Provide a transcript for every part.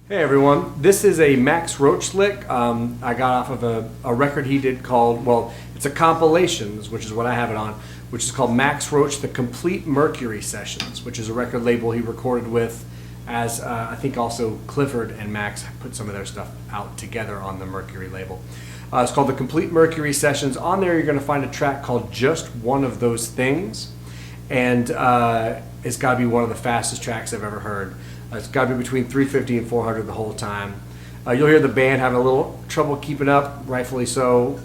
Hey everyone, this is a Max Roach lick I got off of a record he did called, well, it's a compilations, which is what I have it on, which is called Max Roach, the Complete Mercury Sessions, which is a record label he recorded with, as I think also Clifford and Max put some of their stuff out together on the Mercury label. It's called the Complete Mercury Sessions. On there you're going to find a track called Just One of Those Things, and it's got to be one of the fastest tracks I've ever heard. It's got to be between 350 and 400 the whole time. You'll hear the band having a little trouble keeping up, rightfully so,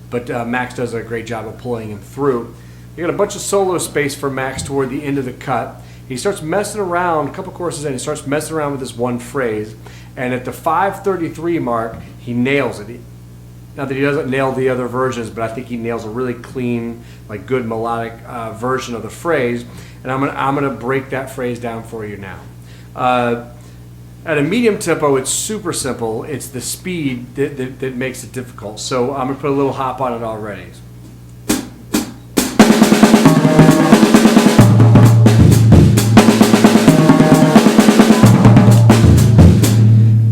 but Max does a great job of pulling him through. You got a bunch of solo space for Max toward the end of the cut. He starts messing around, a couple choruses in, he starts messing around with this one phrase, and at the 5:33 mark, he nails it. Not that he doesn't nail the other versions, but I think he nails a really clean, like good melodic version of the phrase, and I'm gonna break that phrase down for you now. At a medium tempo, it's super simple. It's the speed that makes it difficult. So I'm going to put a little hop on it already.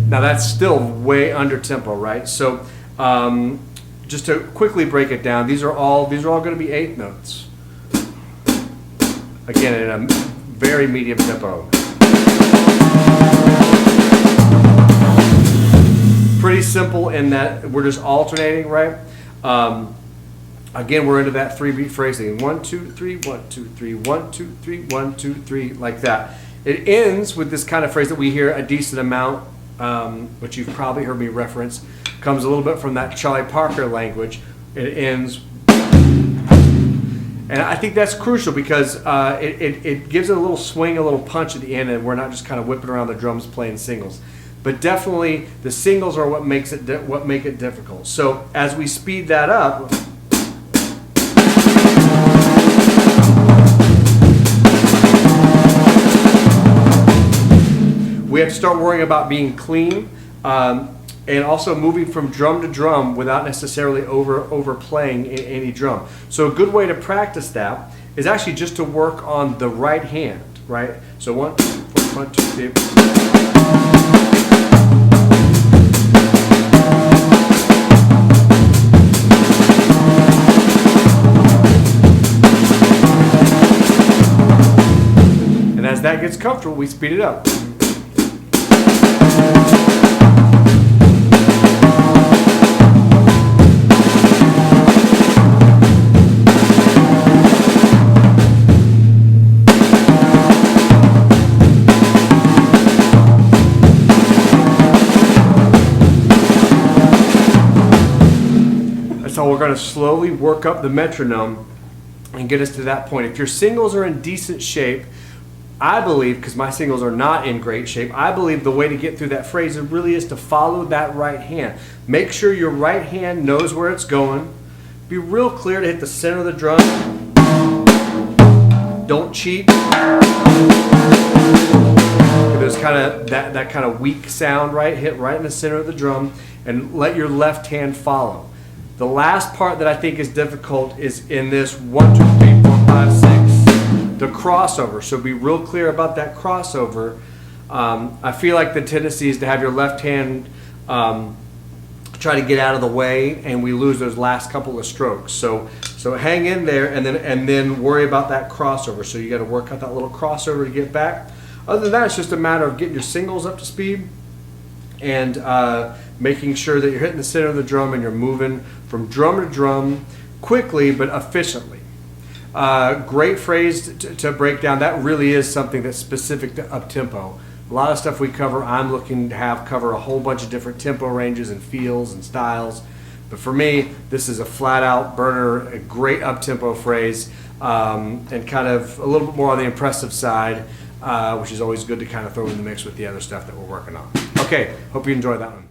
Now that's still way under tempo, right? So just to quickly break it down, these are all going to be eighth notes. Again, in a very medium tempo. Pretty simple in that we're just alternating, right? Again, we're into that 3-beat phrasing. 1, 2, 3, 1, 2, 3, 1, 2, 3, 1, 2, 3, like that. It ends with this kind of phrase that we hear a decent amount, which you've probably heard me reference. Comes a little bit from that Charlie Parker language. It ends, and I think that's crucial because it gives it a little swing, a little punch at the end, and we're not just kind of whipping around the drums playing singles. But definitely the singles are what make it difficult. So as we speed that up, we have to start worrying about being clean and also moving from drum to drum without necessarily overplaying any drum. So a good way to practice that is actually just to work on the right hand, right? So 1, 2, 3. As that gets comfortable, we speed it up. So we're going to slowly work up the metronome and get us to that point. If your singles are in decent shape, I believe, because my singles are not in great shape, I believe the way to get through that phrase really is to follow that right hand. Make sure your right hand knows where it's going. Be real clear to hit the center of the drum. Don't cheat. There's kind of that kind of weak sound, right? Hit right in the center of the drum and let your left hand follow. The last part that I think is difficult is in this 1, 2, 3, 4, 5, 6. The crossover, so be real clear about that crossover. I feel like the tendency is to have your left hand try to get out of the way, and we lose those last couple of strokes. So hang in there, and then worry about that crossover. So you got to work out that little crossover to get back. Other than that, it's just a matter of getting your singles up to speed and making sure that you're hitting the center of the drum and you're moving from drum to drum quickly but efficiently. Great phrase to break down. That really is something that's specific to up-tempo. A lot of stuff we cover, I'm looking to have cover a whole bunch of different tempo ranges and feels and styles. But for me, this is a flat-out burner, a great up-tempo phrase, and kind of a little bit more on the impressive side, which is always good to kind of throw in the mix with the other stuff that we're working on. Okay, hope you enjoyed that one.